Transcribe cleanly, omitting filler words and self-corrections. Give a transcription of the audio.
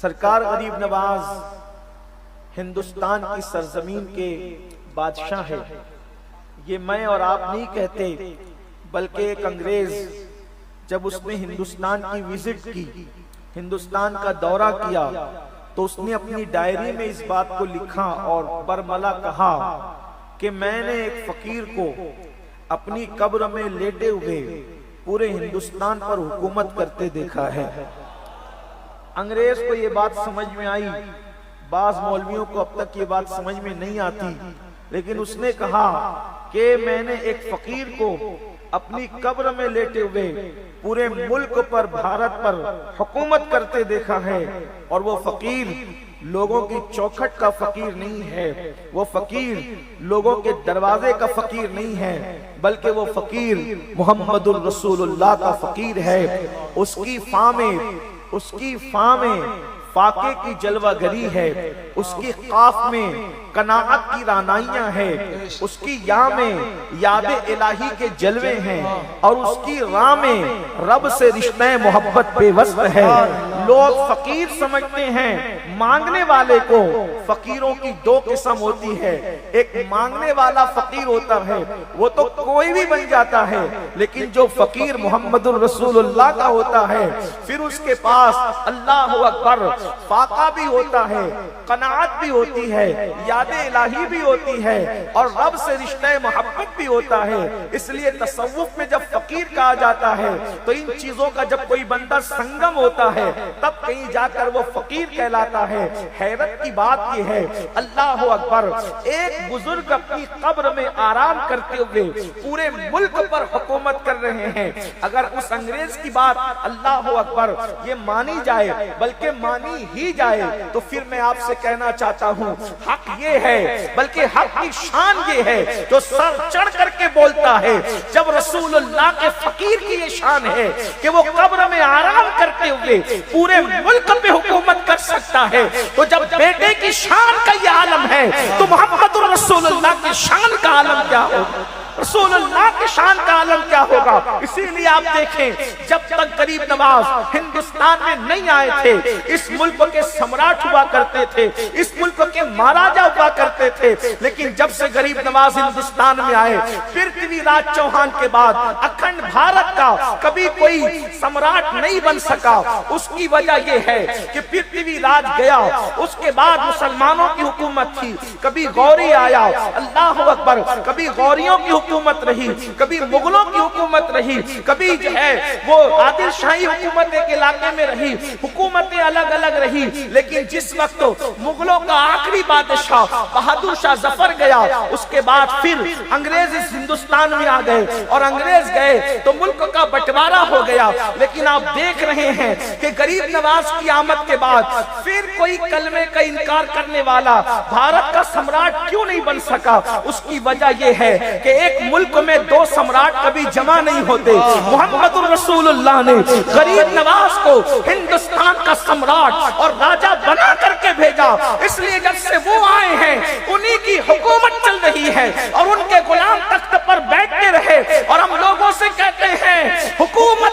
सरकार गरीब नवाज हिंदुस्तान की सरजमीन के बादशाह है। ये मैं और आप नहीं कहते, बल्कि एक अंग्रेज जब उसने हिंदुस्तान की विजिट की, हिंदुस्तान का दौरा किया, तो उसने अपनी डायरी में इस बात को लिखा और बरमला कहा कि मैंने एक फकीर को अपनी कब्र में लेटे हुए पूरे हिंदुस्तान पर हुकूमत करते देखा है। अंग्रेज को ये बात समझ में आई, बाज मौलवियों को अब तक ये बात समझ में नहीं आती, लेकिन उसने कहा कि मैंने एक फकीर को अपनी कब्र में लेटे हुए पूरे मुल्क पर, भारत पर हुकूमत करते देखा है। और वो फकीर लोगों की चौखट का फकीर नहीं है, वो फकीर लोगों के दरवाजे का फकीर नहीं है, बल्कि वो फकीर मोहम्मदुर रसूलुल्लाह का फकीर है। उसकी फां में फाके की जलवागरी है, उसकी काफ में कनाअत की रानाइयां है, उसकी या में यादे इलाही के जलवे हैं, और उसकी रा में रब से रिश्ते मोहब्बत बेवस्त है। लोग फकीर समझते हैं मांगने वाले को। फकीरों की दो किस्म होती है, एक मांगने वाला फकीर होता है, वो तो कोई भी बन जाता है, लेकिन जो फकीर मोहम्मदुर रसूलुल्लाह का होता है, फिर उसके पास अल्लाह अकबर फाका भी होता है, कनाअत भी होती है, यादे इलाही भी होती है, और रब से रिश्ते मोहब्बत भी होता है। इसलिए तसव्वुफ में जब फकीर कहा जाता है, तो इन चीजों का जब कोई बंदा संगम होता है, तब कहीं जाकर वो फकीर कहलाता है। हैरत की बात ये है, अल्लाह अकबर, एक बुजुर्ग अपनी कब्र में आराम करते हुए पूरे मुल्क पर हुकूमत कर रहे हैं। अगर उस अंग्रेज की बात अल्लाह अकबर ये मानी जाए, बल्कि मानी ही जाए, तो फिर मैं आपसे कहना चाहता हूँ, हक ये है, बल्कि हक की शान ये है जो सर चढ़ करके बोलता है। जब रसूलुल्लाह के फकीर की ये शान है कि वो कब्र में आराम करते हुए पूरे मुल्क पे हुकूमत कर सकता है, तो जब बेटे की शान का ये आलम है, तो मोहम्मद रसूलुल्लाह की शान का आलम क्या होगा, रसूलुल्लाह की शान का आलम क्या होगा। इसीलिए आप देखें, जब तक गरीब नवाज हिंदुस्तान में नहीं आए थे, इस मुल्क के सम्राट हुआ करते थे, इस मुल्क के महाराजा हुआ करते थे, लेकिन जब से गरीब नवाज हिंदुस्तान में आए, पृथ्वीराज चौहान के बाद अखंड भारत का कभी कोई सम्राट नहीं बन सका। उसकी वजह यह है कि पृथ्वीराज गया, उसके बाद मुसलमानों की हुकूमत थी, कभी गौरी आया, अल्लाह अकबर, कभी गौरियों की हुकूमत रही, कभी मुगलों की हुकूमत रही, कभी जो है वो आदिल शाही हुकूमत एक इलाके में रही, हुकूमतें अलग अलग रही। लेकिन जिस वक्त मुगलों का आखिरी बादशाह बहादुर शाह जफर गया, उसके बाद फिर अंग्रेज इस हिंदुस्तान में आ गए, और अंग्रेज गए तो मुल्क का बंटवारा हो गया। लेकिन आप देख रहे हैं कि गरीब नवाज की आमद के बाद फिर कोई कलमे का इनकार करने वाला भारत का सम्राट क्यों नहीं बन सका। उसकी वजह यह है कि एक मुल्क में दो सम्राट कभी जमा नहीं होते। मोहम्मद रसूलुल्लाह ने गरीब नवाज को हिंदुस्तान का सम्राट और राजा बना करके भेजा। इसलिए जब से वो आए हैं, उन्हीं की हुकूमत चल रही है, और उनके गुलाम तख्त पर बैठते रहे। और हम लोगों से कहते हैं, हुकूमत